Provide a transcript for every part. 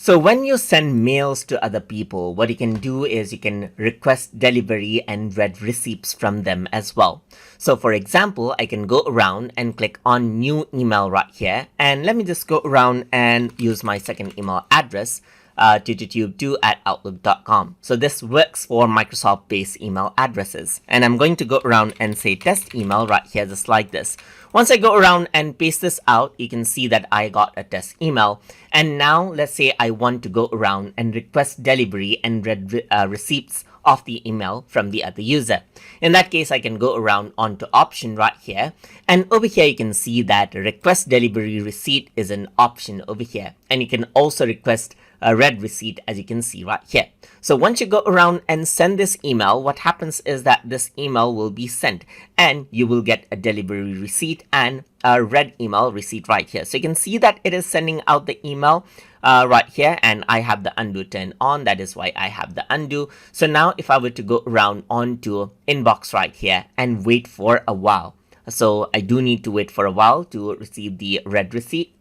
So when you send mails to other people, what you can do is you can request delivery and read receipts from them as well. So for example, I can go around and click on new email right here. And let me just go around and use my second email address, tututube2@outlook.com. So this works for Microsoft-based email addresses. And I'm going to go around and say test email right here, just like this. Once I go around and paste this out, you can see that I got a test email. And now let's say I want to go around and request delivery and read receipts of the email from the other user. In that case, I can go around onto option right here. And over here, you can see that request delivery receipt is an option over here. And you can also request a read receipt, as you can see right here. So once you go around and send this email, what happens is that this email will be sent and you will get a delivery receipt and a read email receipt right here. So you can see that it is sending out the email right here, and I have the undo turned on. That is why I have the undo. So now if I were to go around onto inbox right here and wait for a while. So I do need to wait for a while to receive the read receipt.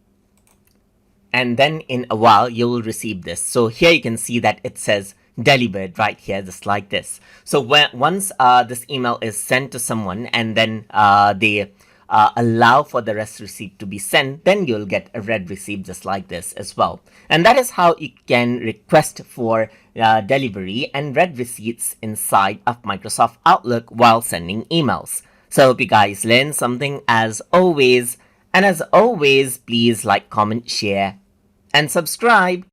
And then in a while, you will receive this. So here you can see that it says delivered right here, just like this. So once this email is sent to someone and then they allow for the rest receipt to be sent, then you'll get a read receipt just like this as well. And that is how you can request for delivery and read receipts inside of Microsoft Outlook while sending emails. So I hope you guys learned something as always. And as always, please like, comment, share, and subscribe.